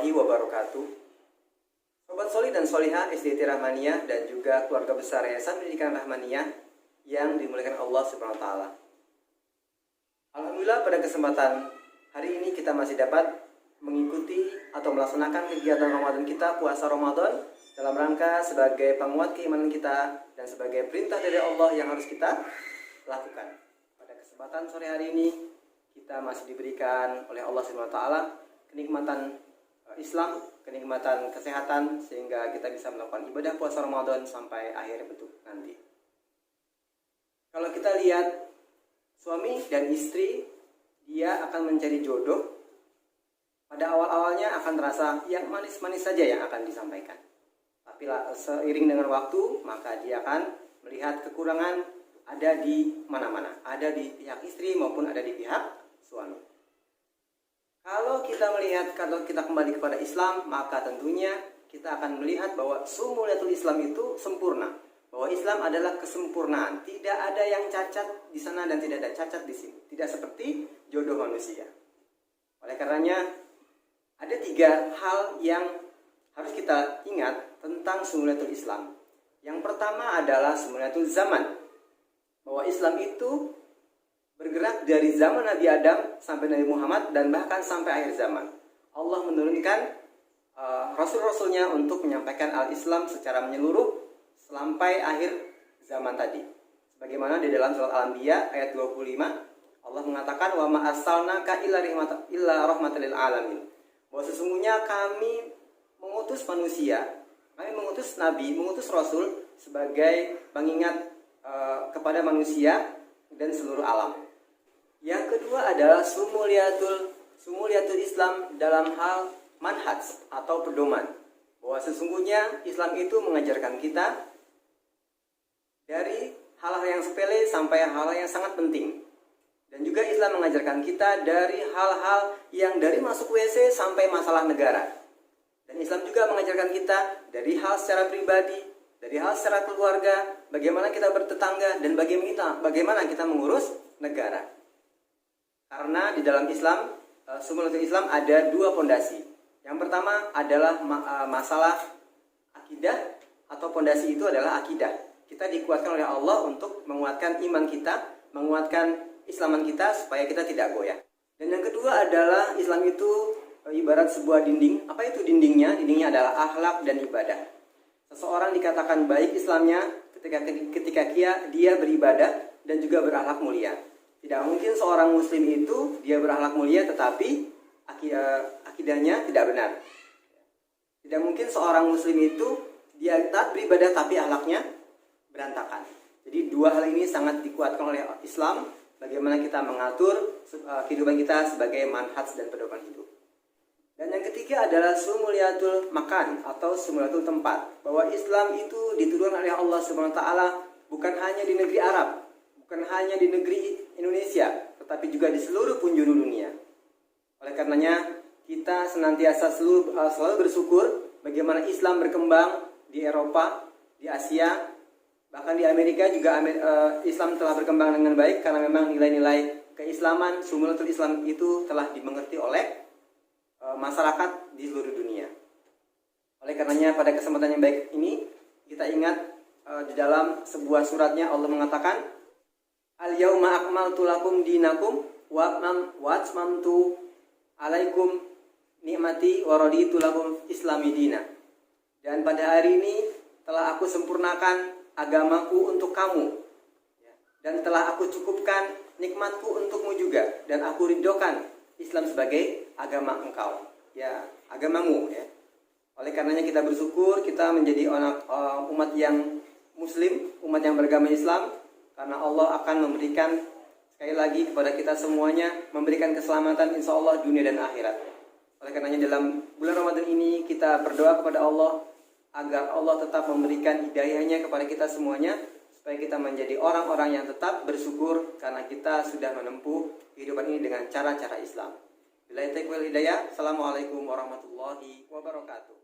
warahmatullahi wabarakatuh. Sobat Soli dan Solihah SDT Rahmaniyah dan juga keluarga besar Yayasan Pendidikan Rahmaniyah yang dimuliakan Allah Subhanahu wa taala. Alhamdulillah pada kesempatan hari ini kita masih dapat mengikuti atau melaksanakan kegiatan Ramadan kita, puasa Ramadan, dalam rangka sebagai penguat keimanan kita dan sebagai perintah dari Allah yang harus kita lakukan. Pada kesempatan sore hari ini kita masih diberikan oleh Allah Subhanahu wa taala kenikmatan Islam, kenikmatan kesehatan sehingga kita bisa melakukan ibadah puasa Ramadan sampai akhir bentuk nanti. Kalau kita lihat suami dan istri, dia akan mencari jodoh. Pada awal-awalnya akan terasa yang manis-manis saja yang akan disampaikan. Tapi seiring dengan waktu, maka dia akan melihat kekurangan ada di mana-mana. Ada di pihak istri maupun ada di pihak suami. Kalau kita kembali kepada Islam, maka tentunya kita akan melihat bahwa sumuliyatul Islam itu sempurna. Bahwa Islam adalah kesempurnaan. Tidak ada yang cacat di sana dan tidak ada cacat di sini. Tidak seperti jodoh manusia. Oleh karenanya, ada 3 hal yang harus kita ingat tentang sumuliyatul Islam. Yang pertama adalah sumuliyatul zaman. Bahwa Islam itu bergerak dari zaman Nabi Adam sampai Nabi Muhammad dan bahkan sampai akhir zaman. Allah menurunkan Rasul-Rasulnya untuk menyampaikan al-Islam secara menyeluruh sampai akhir zaman tadi. Sebagaimana di dalam surat Al-Anbiya ayat 25, Allah mengatakan wa ma arsalnaka illa rahmatan lil alamin. Bahwa sesungguhnya kami mengutus manusia, kami mengutus nabi, mengutus rasul sebagai pengingat kepada manusia dan seluruh alam. Yang kedua adalah sumuliyatul Islam dalam hal manhaj atau pedoman. Bahwa sesungguhnya Islam itu mengajarkan kita dari hal-hal yang sepele sampai hal-hal yang sangat penting. Dan juga Islam mengajarkan kita dari hal-hal yang dari masuk WC sampai masalah negara. Dan Islam juga mengajarkan kita dari hal secara pribadi, dari hal secara keluarga, bagaimana kita bertetangga, dan bagaimana kita mengurus negara. Karena di dalam Islam, sumuliyatul Islam ada 2 pondasi. Yang pertama adalah masalah akidah, atau pondasi itu adalah akidah. Kita dikuatkan oleh Allah untuk menguatkan iman kita, menguatkan Islaman kita supaya kita tidak goyah. Dan yang kedua adalah Islam itu ibarat sebuah dinding. Apa itu dindingnya? Dindingnya adalah akhlak dan ibadah. Seseorang dikatakan baik Islamnya ketika dia beribadah dan juga berakhlak mulia. Tidak mungkin seorang muslim itu dia berakhlak mulia tetapi akidahnya tidak benar. Tidak mungkin seorang muslim itu dia taat beribadah tapi akhlaknya berantakan. Jadi 2 hal ini sangat dikuatkan oleh Islam, bagaimana kita mengatur kehidupan kita sebagai manhaj dan pedoman hidup. Dan yang ketiga adalah sumuliyatul makan atau sumuliyatul tempat. Bahwa Islam itu diturunkan oleh Allah Subhanahu wa taala bukan hanya di negeri Arab, bukan hanya di negeri Indonesia, tetapi juga di seluruh penjuru dunia. Oleh karenanya, kita senantiasa selalu bersyukur bagaimana Islam berkembang di Eropa, di Asia, bahkan di Amerika juga Islam telah berkembang dengan baik karena memang nilai-nilai keislaman, sumuliyatul Islam itu telah dimengerti oleh masyarakat di seluruh dunia. Oleh karenanya pada kesempatan yang baik ini kita ingat di dalam sebuah suratnya Allah mengatakan al-yauma akmaltu lakum dinakum wa atmamtu alaikum nikmati wa raditu lakum islami dina. Dan pada hari ini telah aku sempurnakan agamaku untuk kamu, dan telah aku cukupkan nikmatku untukmu juga, dan aku ridhokan Islam sebagai agama engkau, agamamu. Oleh karenanya kita bersyukur kita menjadi umat yang muslim, umat yang beragama Islam, karena Allah akan memberikan sekali lagi kepada kita semuanya, memberikan keselamatan insya Allah dunia dan akhirat. Oleh karenanya dalam bulan Ramadan ini kita berdoa kepada Allah agar Allah tetap memberikan hidayahnya kepada kita semuanya, supaya kita menjadi orang-orang yang tetap bersyukur karena kita sudah menempuh kehidupan ini dengan cara-cara Islam. Billahi taufiq wal hidayah. Assalamualaikum warahmatullahi wabarakatuh.